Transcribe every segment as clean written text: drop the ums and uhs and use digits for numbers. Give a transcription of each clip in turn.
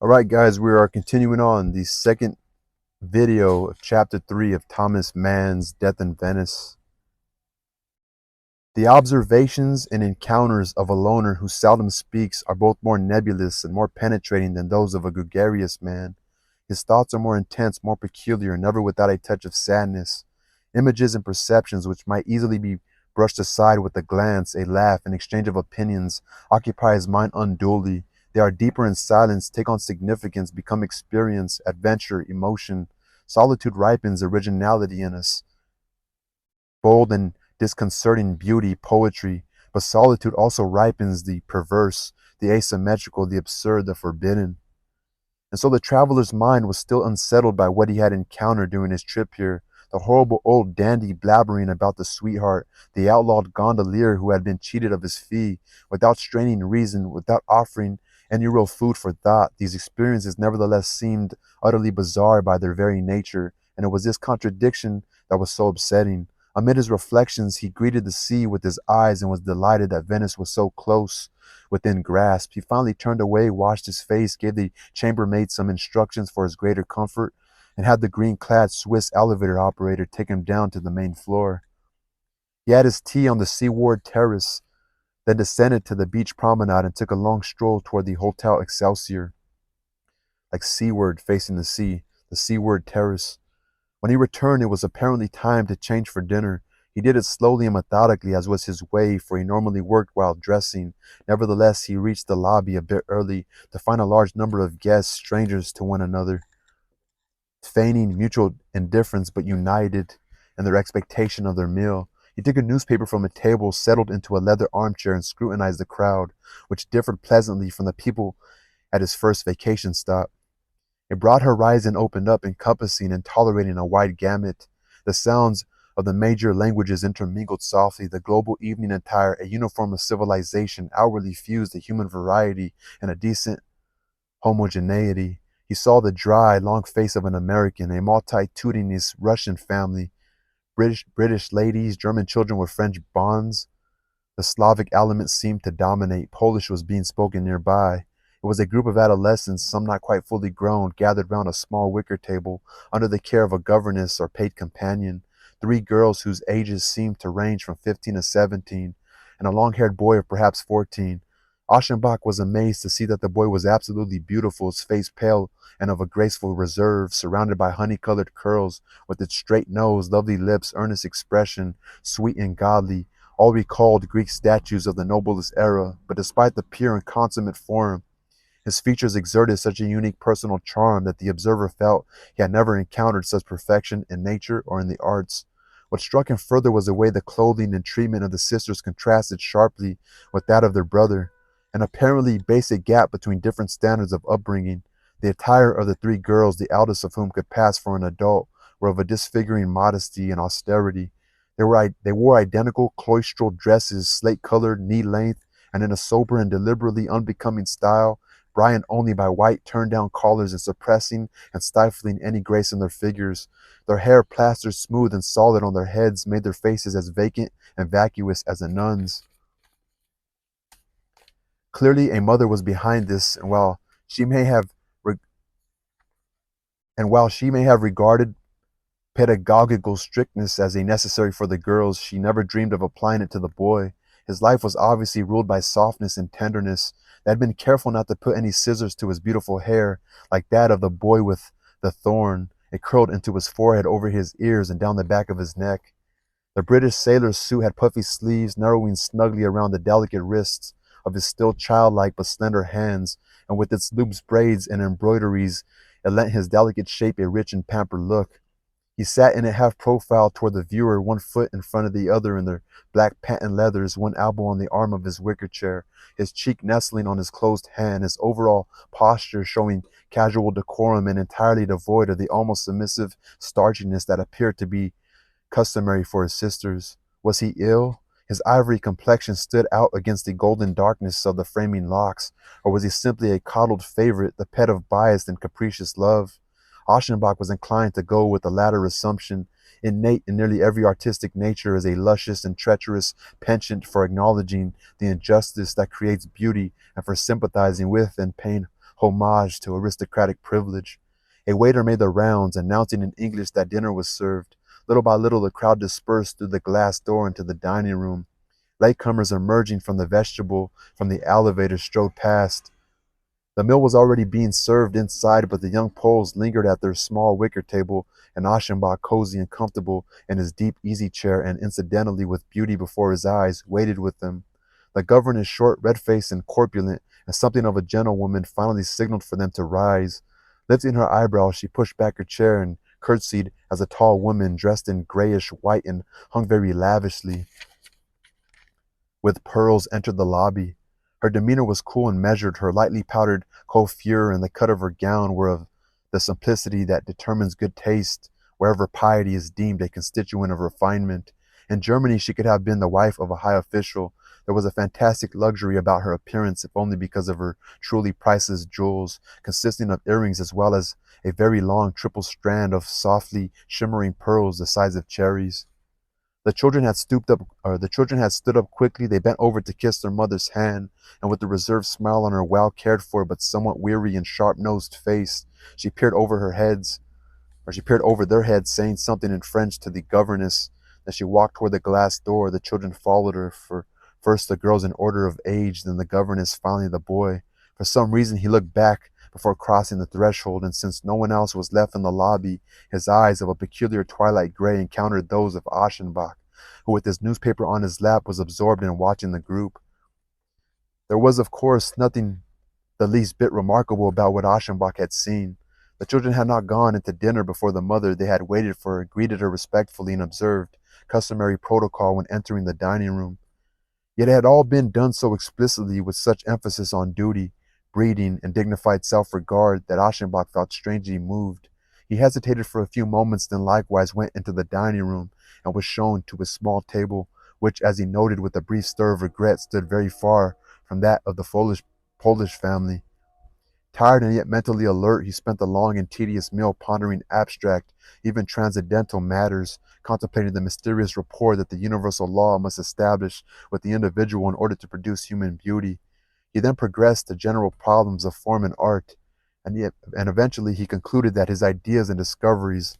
All right, guys, we are continuing on the second video of chapter 3 of Thomas Mann's Death in Venice. The observations and encounters of a loner who seldom speaks are both more nebulous and more penetrating than those of a gregarious man. His thoughts are more intense, more peculiar, never without a touch of sadness. Images and perceptions which might easily be brushed aside with a glance, a laugh, an exchange of opinions occupy his mind unduly. They are deeper in silence, take on significance, become experience, adventure, emotion. Solitude ripens originality in us, bold and disconcerting beauty, poetry, but solitude also ripens the perverse, the asymmetrical, the absurd, the forbidden. And so the traveler's mind was still unsettled by what he had encountered during his trip here. The horrible old dandy blabbering about the sweetheart, the outlawed gondolier who had been cheated of his fee, without straining reason, without offering any real food for thought. These experiences nevertheless seemed utterly bizarre by their very nature, and it was this contradiction that was so upsetting. Amid his reflections, he greeted the sea with his eyes and was delighted that Venice was so close within grasp. He finally turned away, washed his face, gave the chambermaid some instructions for his greater comfort, and had the green-clad Swiss elevator operator take him down to the main floor. He had his tea on the seaward terrace, then descended to the beach promenade and took a long stroll toward the Hotel Excelsior, like seaward facing the seaward terrace. When he returned, it was apparently time to change for dinner. He did it slowly and methodically, as was his way, for he normally worked while dressing. Nevertheless, he reached the lobby a bit early to find a large number of guests, strangers to one another, feigning mutual indifference but united in their expectation of their meal. He took a newspaper from a table, settled into a leather armchair, and scrutinized the crowd, which differed pleasantly from the people at his first vacation stop. A broad horizon opened up, encompassing and tolerating a wide gamut. The sounds of the major languages intermingled softly. The global evening attire, a uniform of civilization, outwardly fused a human variety and a decent homogeneity. He saw the dry, long face of an American, a multitudinous Russian family, British ladies, German children with French bonds. The Slavic element seemed to dominate. Polish was being spoken nearby. It was a group of adolescents, some not quite fully grown, gathered round a small wicker table under the care of a governess or paid companion. Three girls whose ages seemed to range from 15 to 17, and a long-haired boy of perhaps 14. Aschenbach was amazed to see that the boy was absolutely beautiful, his face pale and of a graceful reserve, surrounded by honey-colored curls, with its straight nose, lovely lips, earnest expression, sweet and godly, all recalled Greek statues of the noblest era. But despite the pure and consummate form, his features exerted such a unique personal charm that the observer felt he had never encountered such perfection in nature or in the arts. What struck him further was the way the clothing and treatment of the sisters contrasted sharply with that of their brother, an apparently basic gap between different standards of upbringing. The attire of the three girls, the eldest of whom could pass for an adult, were of a disfiguring modesty and austerity. They wore identical cloistral dresses, slate-colored, knee-length, and in a sober and deliberately unbecoming style, brightened only by white turned-down collars and suppressing and stifling any grace in their figures. Their hair, plastered smooth and solid on their heads, made their faces as vacant and vacuous as a nun's. Clearly, a mother was behind this, she may have re- while she may have regarded pedagogical strictness as a necessary for the girls, she never dreamed of applying it to the boy. His life was obviously ruled by softness and tenderness. They had been careful not to put any scissors to his beautiful hair, like that of the boy with the thorn. It curled into his forehead, over his ears, and down the back of his neck. The British sailor's suit had puffy sleeves narrowing snugly around the delicate wrists of his still childlike but slender hands, and with its loose braids and embroideries, it lent his delicate shape a rich and pampered look. He sat in it half profile toward the viewer, one foot in front of the other in their black patent leathers, one elbow on the arm of his wicker chair, his cheek nestling on his closed hand, his overall posture showing casual decorum and entirely devoid of the almost submissive starchiness that appeared to be customary for his sisters. Was he ill? His ivory complexion stood out against the golden darkness of the framing locks, or was he simply a coddled favorite, the pet of biased and capricious love? Aschenbach was inclined to go with the latter assumption. Innate in nearly every artistic nature is a luscious and treacherous penchant for acknowledging the injustice that creates beauty and for sympathizing with and paying homage to aristocratic privilege. A waiter made the rounds, announcing in English that dinner was served. Little by little, the crowd dispersed through the glass door into the dining room. Latecomers emerging from the vestibule from the elevator strode past. The meal was already being served inside, but the young Poles lingered at their small wicker table, and Aschenbach, cozy and comfortable in his deep easy chair, and incidentally with beauty before his eyes, waited with them. The governess, short, red-faced, and corpulent, and something of a gentlewoman, finally signaled for them to rise. Lifting her eyebrows, she pushed back her chair and curtsied as a tall woman, dressed in grayish white and hung very lavishly with pearls, entered the lobby. Her demeanor was cool and measured. Her lightly powdered coiffure and the cut of her gown were of the simplicity that determines good taste, wherever piety is deemed a constituent of refinement. In Germany, she could have been the wife of a high official. There was a fantastic luxury about her appearance, if only because of her truly priceless jewels, consisting of earrings as well as a very long triple strand of softly shimmering pearls the size of cherries. The children had stood up quickly. They bent over to kiss their mother's hand, and with a reserved smile on her well cared for but somewhat weary and sharp-nosed face, she peered over her heads, she peered over their heads, saying something in French to the governess. Then she walked toward the glass door. The children followed her, for first the girls in order of age, then the governess, finally the boy. For some reason he looked back before crossing the threshold, and since no one else was left in the lobby, his eyes of a peculiar twilight gray encountered those of Aschenbach, who with his newspaper on his lap was absorbed in watching the group. There was, of course, nothing the least bit remarkable about what Aschenbach had seen. The children had not gone into dinner before the mother. They had waited for her, greeted her respectfully, and observed customary protocol when entering the dining room. Yet it had all been done so explicitly, with such emphasis on duty, breeding, and dignified self-regard, that Aschenbach felt strangely moved. He hesitated for a few moments, then likewise went into the dining room and was shown to his small table, which, as he noted with a brief stir of regret, stood very far from that of the Polish family. Tired and yet mentally alert, he spent the long and tedious meal pondering abstract, even transcendental matters, contemplating the mysterious rapport that the universal law must establish with the individual in order to produce human beauty. He then progressed to general problems of form and art, and eventually he concluded that his ideas and discoveries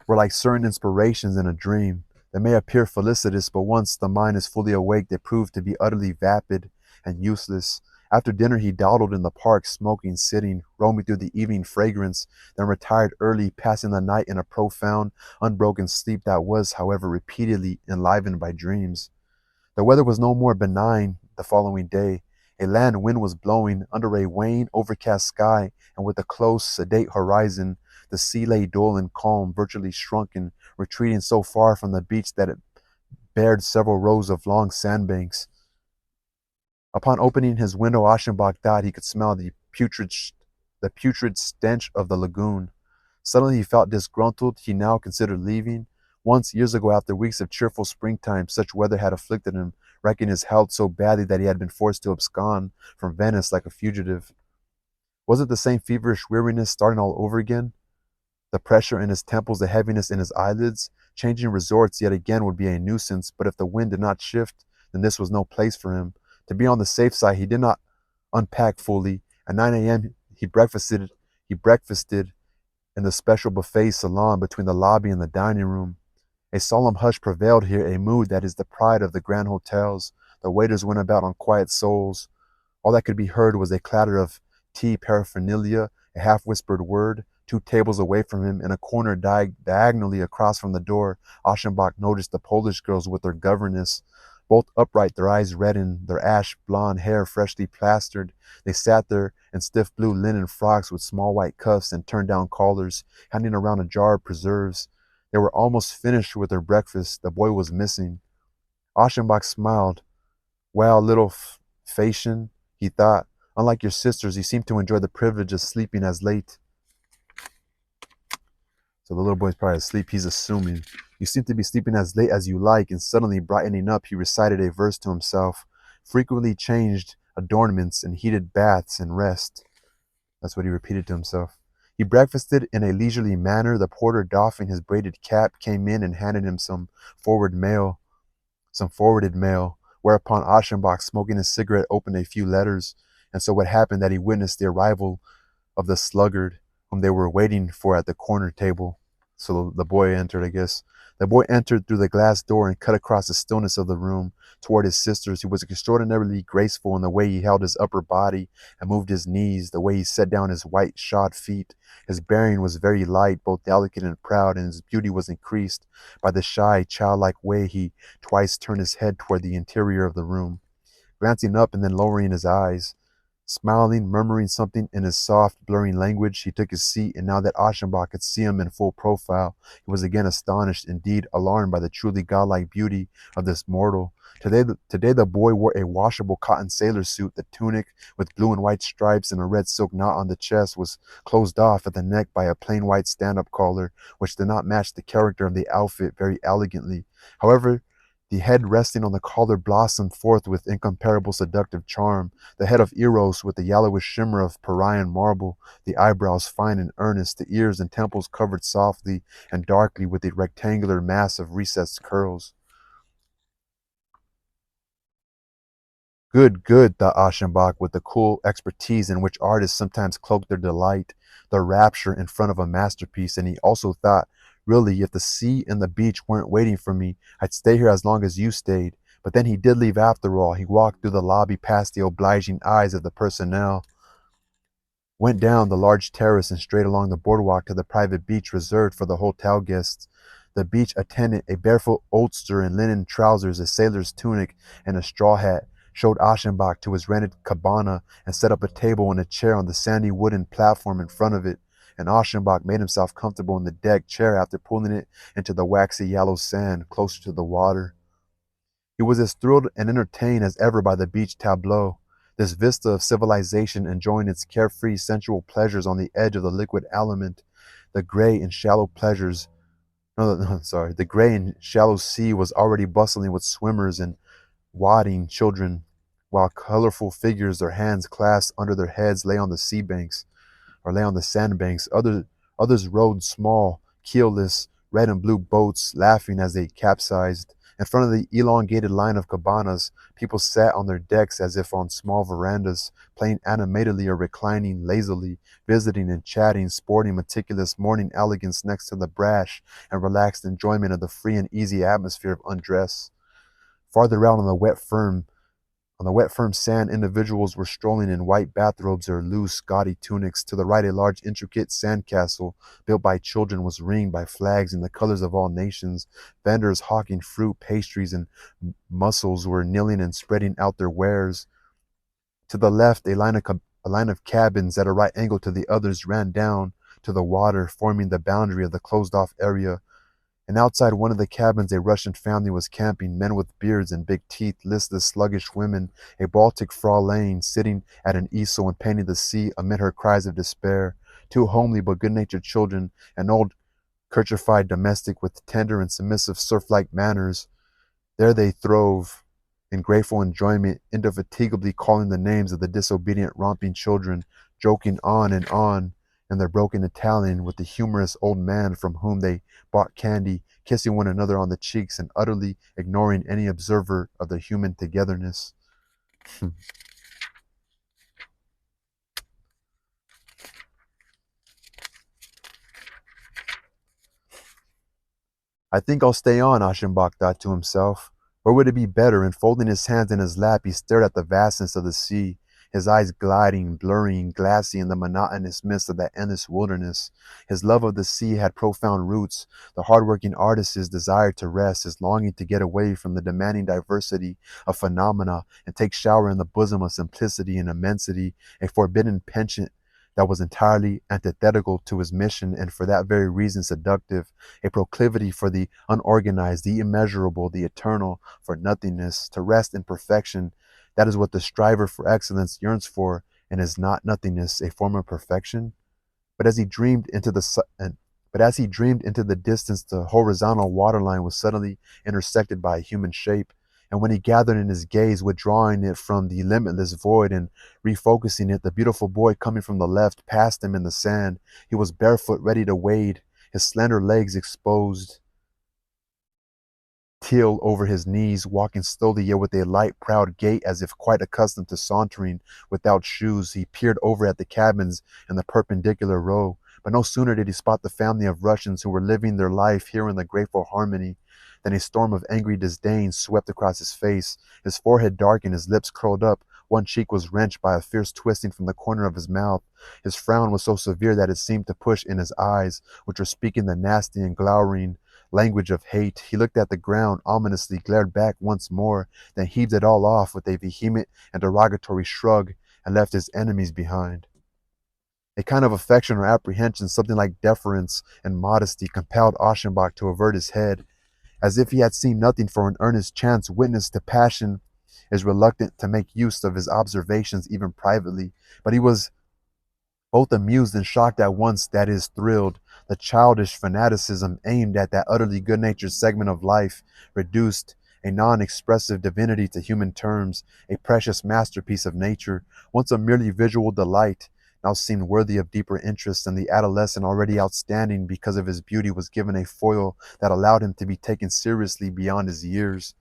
were like certain inspirations in a dream. They may appear felicitous, but once the mind is fully awake, they prove to be utterly vapid and useless. After dinner, he dawdled in the park, smoking, sitting, roaming through the evening fragrance, then retired early, passing the night in a profound, unbroken sleep that was, however, repeatedly enlivened by dreams. The weather was no more benign the following day. A land wind was blowing under a wan, overcast sky, and with a close, sedate horizon. The sea lay dull and calm, virtually shrunken, retreating so far from the beach that it bared several rows of long sandbanks. Upon opening his window, Aschenbach thought he could smell the putrid stench of the lagoon. Suddenly he felt disgruntled. He now considered leaving. Once, years ago, after weeks of cheerful springtime, such weather had afflicted him, wrecking his health so badly that he had been forced to abscond from Venice like a fugitive. Was it the same feverish weariness starting all over again? The pressure in his temples, the heaviness in his eyelids? Changing resorts yet again would be a nuisance, but if the wind did not shift, then this was no place for him. To be on the safe side, he did not unpack fully. At 9 a.m., he breakfasted in the special buffet salon between the lobby and the dining room. A solemn hush prevailed here, a mood that is the pride of the grand hotels. The waiters went about on quiet soles. All that could be heard was a clatter of tea paraphernalia, a half-whispered word. 2 tables away from him, in a corner diagonally across from the door, Aschenbach noticed the Polish girls with their governess. Both upright, their eyes reddened, their ash-blonde hair freshly plastered. They sat there in stiff blue linen frocks with small white cuffs and turned-down collars, handing around a jar of preserves. They were almost finished with their breakfast. The boy was missing. Aschenbach smiled. Well, little Facian, he thought, unlike your sisters, you seem to enjoy the privilege of sleeping as late. So the little boy's probably asleep, he's assuming. You seem to be sleeping as late as you like, and suddenly brightening up, he recited a verse to himself. Frequently changed adornments and heated baths and rest. That's what he repeated to himself. He breakfasted in a leisurely manner. The porter, doffing his braided cap, came in and handed him some forwarded mail, whereupon Aschenbach, smoking his cigarette, opened a few letters. And so it happened that he witnessed the arrival of the sluggard whom they were waiting for at the corner table. So the boy entered, I guess. The boy entered through the glass door and cut across the stillness of the room toward his sisters. He was extraordinarily graceful in the way he held his upper body and moved his knees, the way he set down his white shod feet. His bearing was very light, both delicate and proud, and his beauty was increased by the shy, childlike way he twice turned his head toward the interior of the room, glancing up and then lowering his eyes. Smiling, murmuring something in his soft, blurring language, he took his seat, and now that Aschenbach could see him in full profile, he was again astonished, indeed alarmed by the truly godlike beauty of this mortal. Today the boy wore a washable cotton sailor suit. The tunic, with blue and white stripes and a red silk knot on the chest, was closed off at the neck by a plain white stand-up collar, which did not match the character of the outfit very elegantly. However, the head resting on the collar blossomed forth with incomparable seductive charm, the head of Eros with the yellowish shimmer of Parian marble, the eyebrows fine and earnest, the ears and temples covered softly and darkly with a rectangular mass of recessed curls. Good, good, thought Aschenbach, with the cool expertise in which artists sometimes cloak their delight, their rapture in front of a masterpiece, and he also thought, really, if the sea and the beach weren't waiting for me, I'd stay here as long as you stayed. But then he did leave after all. He walked through the lobby past the obliging eyes of the personnel, went down the large terrace and straight along the boardwalk to the private beach reserved for the hotel guests. The beach attendant, a barefoot oldster in linen trousers, a sailor's tunic, and a straw hat, showed Aschenbach to his rented cabana and set up a table and a chair on the sandy wooden platform in front of it. And Aschenbach made himself comfortable in the deck chair after pulling it into the waxy yellow sand closer to the water. He was as thrilled and entertained as ever by the beach tableau, this vista of civilization enjoying its carefree sensual pleasures on the edge of the liquid element. The gray and shallow pleasures, no, sorry, the gray and shallow sea was already bustling with swimmers and wadding children, while colorful figures, their hands clasped under their heads, lay on the sea banks or lay on the sandbanks. Others rowed small, keelless, red and blue boats, laughing as they capsized. In front of the elongated line of cabanas, people sat on their decks as if on small verandas, playing animatedly or reclining lazily, visiting and chatting, sporting meticulous morning elegance next to the brash and relaxed enjoyment of the free and easy atmosphere of undress. Farther out on the wet, firm sand, individuals were strolling in white bathrobes or loose, gaudy tunics. To the right, a large, intricate sandcastle built by children was ringed by flags in the colors of all nations. Vendors hawking fruit, pastries, and mussels were kneeling and spreading out their wares. To the left, a line of cabins at a right angle to the others ran down to the water, forming the boundary of the closed-off area. And outside one of the cabins, a Russian family was camping, men with beards and big teeth, listless, sluggish women, a Baltic fraulein sitting at an easel and painting the sea amid her cries of despair, two homely but good-natured children, an old kerchified domestic with tender and submissive serf-like manners. There they throve, in grateful enjoyment, indefatigably calling the names of the disobedient, romping children, joking on in their broken Italian with the humorous old man from whom they bought candy, kissing one another on the cheeks and utterly ignoring any observer of their human togetherness. I think I'll stay on, Aschenbach thought to himself. Or would it be better? And folding his hands in his lap, he stared at the vastness of the sea, his eyes gliding, blurring, glassy in the monotonous mist of that endless wilderness. His love of the sea had profound roots. The hard-working artist's desire to rest, his longing to get away from the demanding diversity of phenomena and take shower in the bosom of simplicity and immensity, a forbidden penchant that was entirely antithetical to his mission and for that very reason seductive, a proclivity for the unorganized, the immeasurable, the eternal, for nothingness, to rest in perfection. That is what the striver for excellence yearns for, and is not nothingness a form of perfection? But as he dreamed into the su- and but as he dreamed into the distance, the horizontal waterline was suddenly intersected by a human shape. And when he gathered in his gaze, withdrawing it from the limitless void and refocusing it, the beautiful boy coming from the left passed him in the sand. He was barefoot, ready to wade, his slender legs exposed. Teal over his knees, walking slowly yet with a light, proud gait as if quite accustomed to sauntering without shoes. He peered over at the cabins in the perpendicular row, but no sooner did he spot the family of Russians who were living their life here in the grateful harmony than a storm of angry disdain swept across his face. His forehead darkened, his lips curled up, one cheek was wrenched by a fierce twisting from the corner of his mouth. His frown was so severe that it seemed to push in his eyes, which were speaking the nasty and glowering language of hate. He looked at the ground, ominously glared back once more, then heaved it all off with a vehement and derogatory shrug, and left his enemies behind. A kind of affection or apprehension, something like deference and modesty, compelled Aschenbach to avert his head, as if he had seen nothing for an earnest chance witness to passion is reluctant to make use of his observations even privately. But he was both amused and shocked at once, that is, thrilled. The childish fanaticism aimed at that utterly good natured segment of life, reduced a non expressive divinity to human terms, a precious masterpiece of nature, once a merely visual delight, now seemed worthy of deeper interest, and the adolescent, already outstanding because of his beauty, was given a foil that allowed him to be taken seriously beyond his years.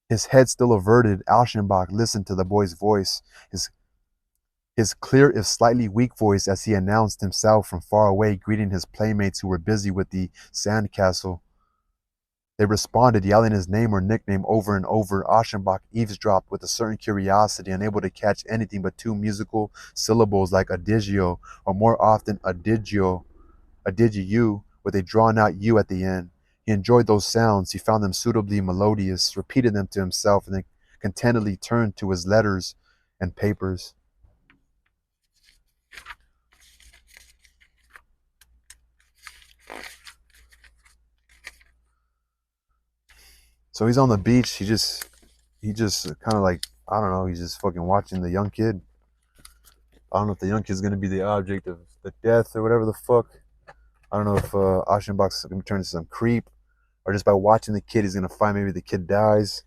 His head still averted, Alschenbach listened to the boy's voice, his clear if slightly weak voice as he announced himself from far away, greeting his playmates who were busy with the sandcastle. They responded, yelling his name or nickname over and over. Aschenbach eavesdropped with a certain curiosity, unable to catch anything but two musical syllables like adigio, or more often adigio, adigiu, with a drawn-out u at the end. He enjoyed those sounds. He found them suitably melodious, repeated them to himself, and then contentedly turned to his letters and papers. So he's on the beach. He just kind of like, I don't know. He's just fucking watching the young kid. I don't know if the young kid's gonna be the object of the death or whatever the fuck. I don't know if Aschenbach's gonna turn into some creep, or just by watching the kid, he's gonna find maybe the kid dies.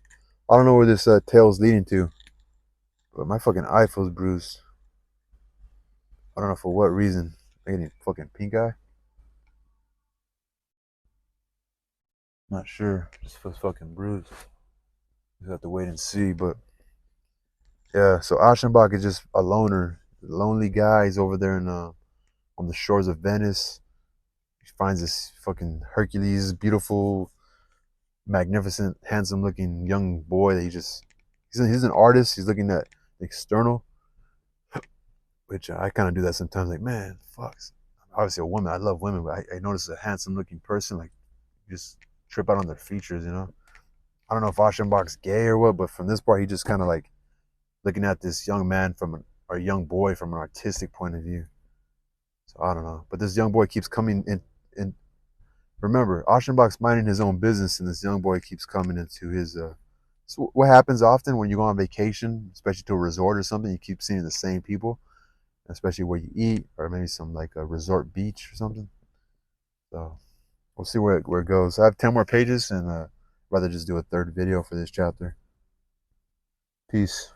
I don't know where this tale's leading to, but my fucking eye feels bruised. I don't know for what reason. I getting fucking pink eye. I'm not sure. Just feels fucking bruised. Just have to wait and see. But yeah, so Aschenbach is just a loner, lonely guy. He's over there in on the shores of Venice. He finds this fucking Hercules, beautiful, magnificent, handsome-looking young boy that he's an artist. He's looking at the external, which I kind of do that sometimes. Like, man, fuck. Obviously, a woman. I love women, but I notice a handsome-looking person, like, just trip out on their features. I don't know if Aschenbach's gay or what, but from this part, he just kind of like looking at this young man or young boy from an artistic point of view. So I don't know, but this young boy keeps coming in. And remember, Aschenbach's minding his own business, and this young boy keeps coming into his. So what happens often when you go on vacation, especially to a resort or something, you keep seeing the same people, especially where you eat, or maybe some like a resort beach or something. So we'll see where it goes. I have 10 more pages, and rather just do a third video for this chapter. Peace.